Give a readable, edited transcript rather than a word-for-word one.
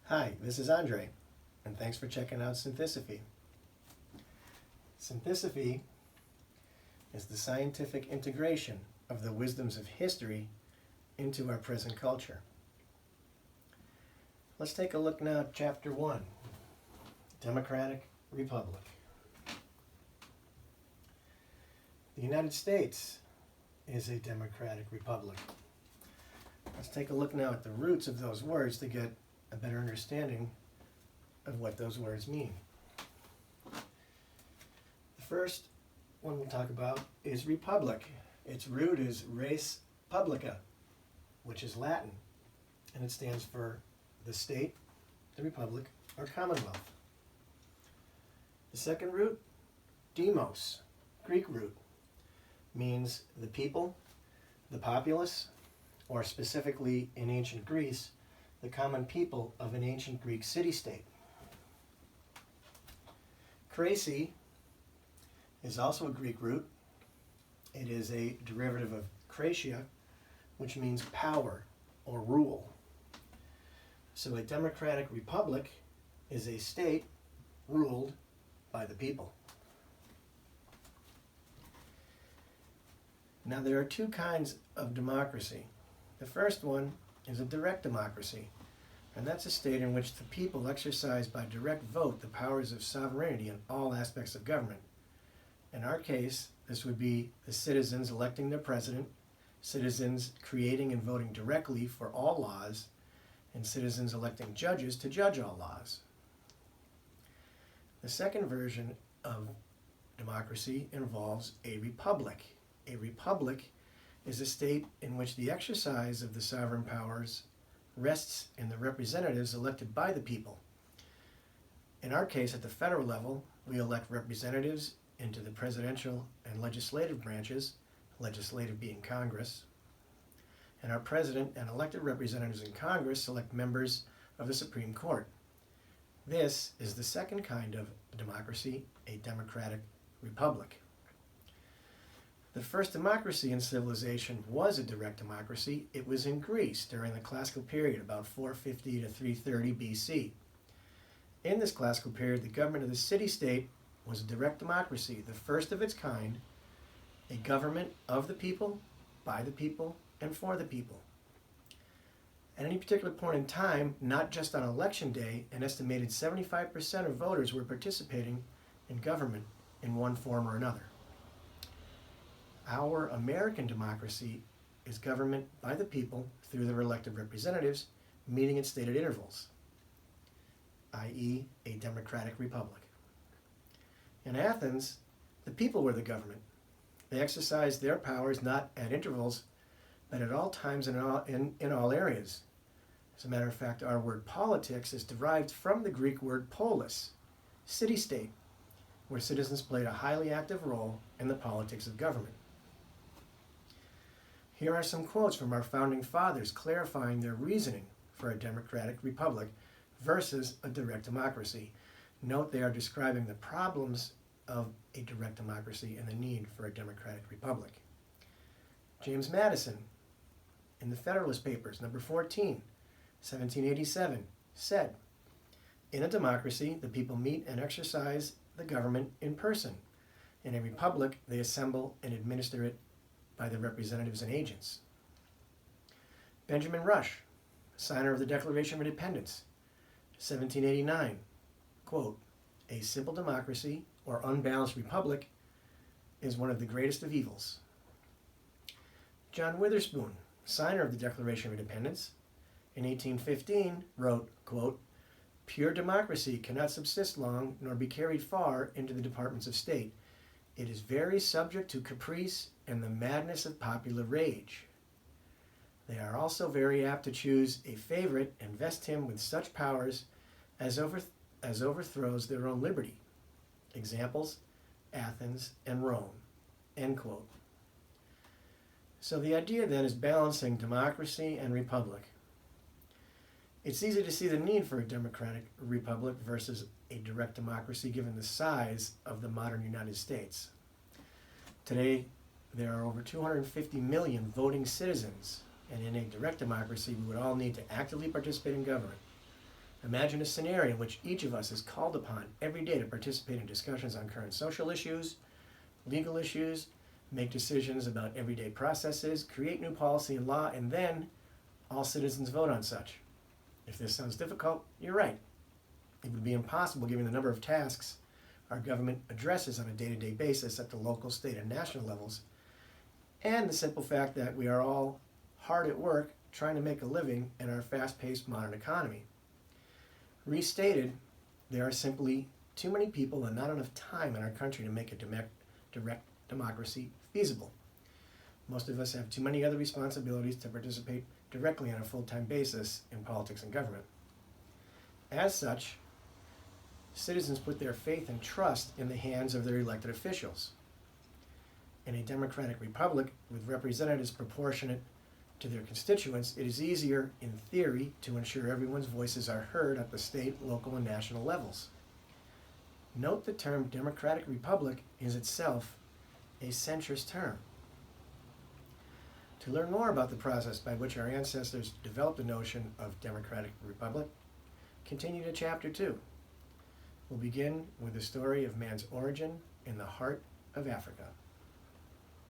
Hi, this is Andre, and thanks for checking out Synthisophy. Synthisophy is the scientific integration of the wisdoms of history into our present culture. Let's take a look now at Chapter 1, Democratic Republic. The United States is a democratic republic. Let's take a look now at the roots of those words to get a better understanding of what those words mean. The first one we'll talk about is republic. Its root is res publica, which is Latin, and it stands for the state, the republic, or commonwealth. The second root, demos, Greek root, means the people, the populace, or specifically in ancient Greece, the common people of an ancient Greek city-state. Krasi is also a Greek root. It is a derivative of kratia, which means power or rule. So a democratic republic is a state ruled by the people. Now there are two kinds of democracy. The first one is a direct democracy, and that's a state in which the people exercise by direct vote the powers of sovereignty in all aspects of government. In our case, this would be the citizens electing their president, citizens creating and voting directly for all laws, and citizens electing judges to judge all laws. The second version of democracy involves a republic. A republic is a state in which the exercise of the sovereign powers rests in the representatives elected by the people. In our case, at the federal level, we elect representatives into the presidential and legislative branches, legislative being Congress, and our president and elected representatives in Congress select members of the Supreme Court. This is the second kind of democracy, a democratic republic. The first democracy in civilization was a direct democracy. It was in Greece during the classical period, about 450 to 330 BC. In this classical period, the government of the city-state was a direct democracy, the first of its kind, a government of the people, by the people, and for the people. At any particular point in time, not just on election day, an estimated 75% of voters were participating in government in one form or another. Our American democracy is government by the people through their elected representatives, meeting at stated intervals, i.e., a democratic republic. In Athens, the people were the government. They exercised their powers not at intervals, but at all times and in all areas. As a matter of fact, our word politics is derived from the Greek word polis, city-state, where citizens played a highly active role in the politics of government. Here are some quotes from our founding fathers clarifying their reasoning for a democratic republic versus a direct democracy. Note they are describing the problems of a direct democracy and the need for a democratic republic. James Madison, in the Federalist Papers, number 14, 1787, said, "In a democracy, the people meet and exercise the government in person. In a republic, they assemble and administer it by the representatives and agents." Benjamin Rush, signer of the Declaration of Independence, 1789, quote, "A simple democracy or unbalanced republic is one of the greatest of evils." John Witherspoon, signer of the Declaration of Independence, in 1815 wrote, quote, "Pure democracy cannot subsist long nor be carried far into the departments of state. It is very subject to caprice and the madness of popular rage. They are also very apt to choose a favorite and vest him with such powers as overthrows their own liberty. Examples, Athens and Rome." End quote. So the idea then is balancing democracy and republic. It's easy to see the need for a democratic republic versus a direct democracy given the size of the modern United States. Today, there are over 250 million voting citizens, and in a direct democracy, we would all need to actively participate in government. Imagine a scenario in which each of us is called upon every day to participate in discussions on current social issues, legal issues, make decisions about everyday processes, create new policy and law, and then all citizens vote on such. If this sounds difficult, you're right. It would be impossible given the number of tasks our government addresses on a day-to-day basis at the local, state, and national levels, and the simple fact that we are all hard at work trying to make a living in our fast-paced modern economy. Restated, there are simply too many people and not enough time in our country to make a direct democracy feasible. Most of us have too many other responsibilities to participate directly on a full-time basis in politics and government. As such, citizens put their faith and trust in the hands of their elected officials. In a democratic republic with representatives proportionate to their constituents, it is easier, in theory, to ensure everyone's voices are heard at the state, local, and national levels. Note the term democratic republic is itself a centrist term. To learn more about the process by which our ancestors developed the notion of democratic republic, continue to Chapter 2. We'll begin with the story of man's origin in the heart of Africa.